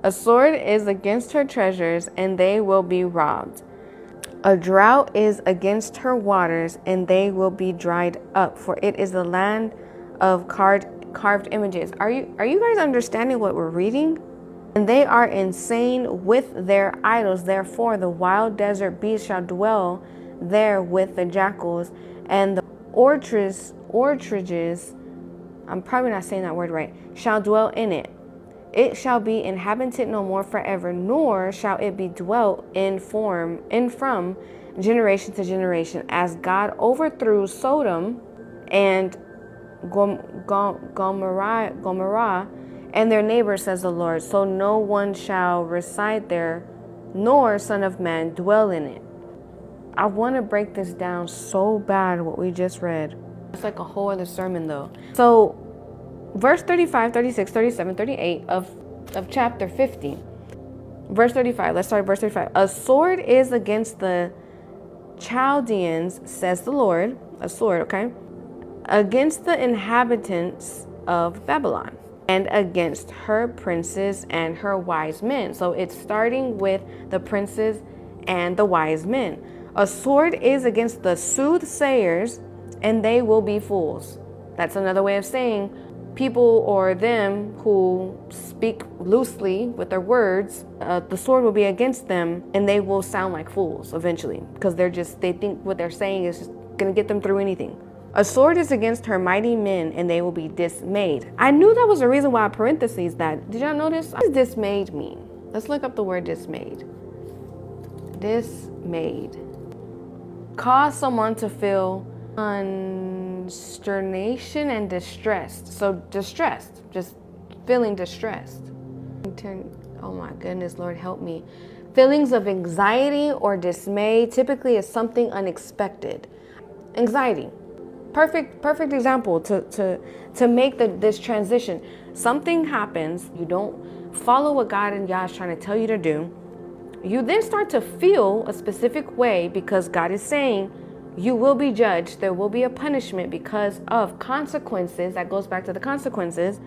A sword is against her treasures, and they will be robbed. A drought is against her waters, and they will be dried up, for it is the land of carved images. Are you guys understanding what we're reading? And they are insane with their idols. Therefore, the wild desert beast shall dwell there with the jackals, and the ortrages, I'm probably not saying that word right, shall dwell in it. It shall be inhabited no more forever, nor shall it be dwelt in from generation to generation, as God overthrew Sodom and Gomorrah and their neighbors, says the Lord. So no one shall reside there, nor son of man dwell in it. I want to break this down so bad, what we just read. It's like a whole other sermon though. So verse 35, 36, 37, 38 of chapter 50. Verse 35, let's start at verse 35. A sword is against the Chaldeans, says the Lord. A sword, okay? Against the inhabitants of Babylon, and against her princes and her wise men. So it's starting with the princes and the wise men. A sword is against the soothsayers, and they will be fools. That's another way of saying people or them who speak loosely with their words. The sword will be against them, and they will sound like fools eventually, because they think what they're saying is just going to get them through anything. A sword is against her mighty men, and they will be dismayed. I knew that was the reason why I parentheses that. Did y'all notice? What does dismayed mean? Let's look up the word dismayed. Dismayed. Cause someone to feel consternation and distressed. So distressed, just feeling distressed. Oh my goodness, Lord help me. Feelings of anxiety or dismay typically is something unexpected. Anxiety. Perfect example to make this transition. Something happens, you don't follow what God and Yah is trying to tell you to do. You then start to feel a specific way because God is saying you will be judged. There will be a punishment because of consequences. That goes back to the consequences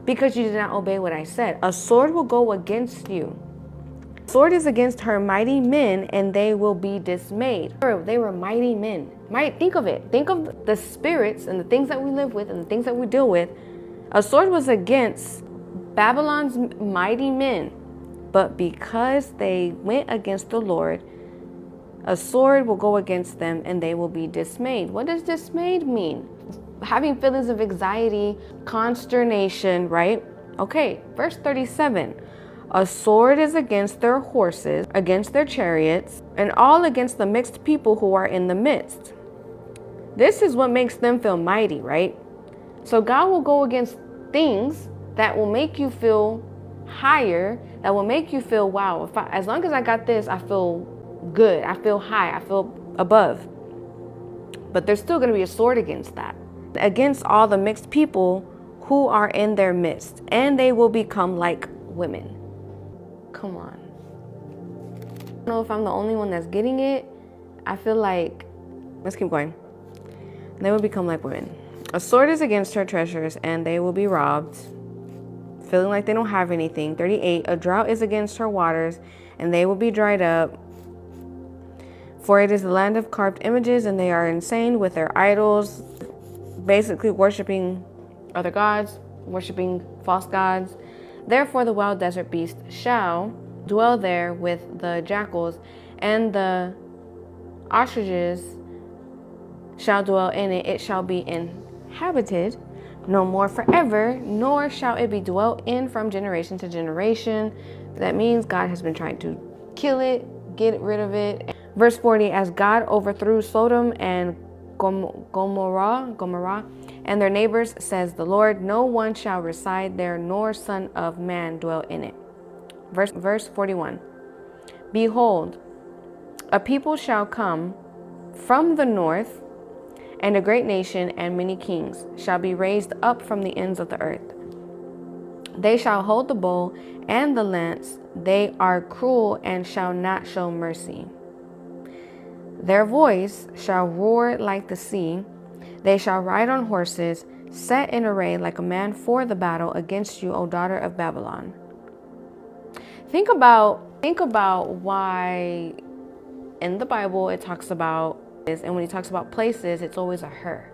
because you did not obey what I said. A sword will go against you. Sword is against her mighty men, and they will be dismayed. They were mighty men. Think of it. Think of the spirits and the things that we live with and the things that we deal with. A sword was against Babylon's mighty men, but because they went against the Lord, a sword will go against them, and they will be dismayed. What does dismayed mean? Having feelings of anxiety, consternation, right? Okay, verse 37. A sword is against their horses, against their chariots, and all against the mixed people who are in the midst. This is what makes them feel mighty, right? So God will go against things that will make you feel higher, that will make you feel, wow, as long as I got this, I feel good, I feel high, I feel above. But there's still going to be a sword against that, against all the mixed people who are in their midst, and they will become like women. Come on. I don't know if I'm the only one that's getting it. I feel like, let's keep going. They will become like women. A sword is against her treasures, and they will be robbed, feeling like they don't have anything. 38, a drought is against her waters, and they will be dried up. For it is the land of carved images, and they are insane with their idols, basically worshiping other gods, worshiping false gods. Therefore, the wild desert beast shall dwell there with the jackals, and the ostriches shall dwell in it. It shall be inhabited no more forever, nor shall it be dwelt in from generation to generation. That means God has been trying to kill it, get rid of it. Verse 40, as God overthrew Sodom and Gomorrah and their neighbors, says the Lord, no one shall reside there, nor son of man dwell in it. Verse 41, behold, a people shall come from the north, and a great nation and many kings shall be raised up from the ends of the earth. They shall hold the bow and the lance. They are cruel and shall not show mercy. Their voice shall roar like the sea. They shall ride on horses, set in array like a man for the battle against you, O daughter of Babylon. Think about why in the Bible it talks about this, and when he talks about places, it's always a her.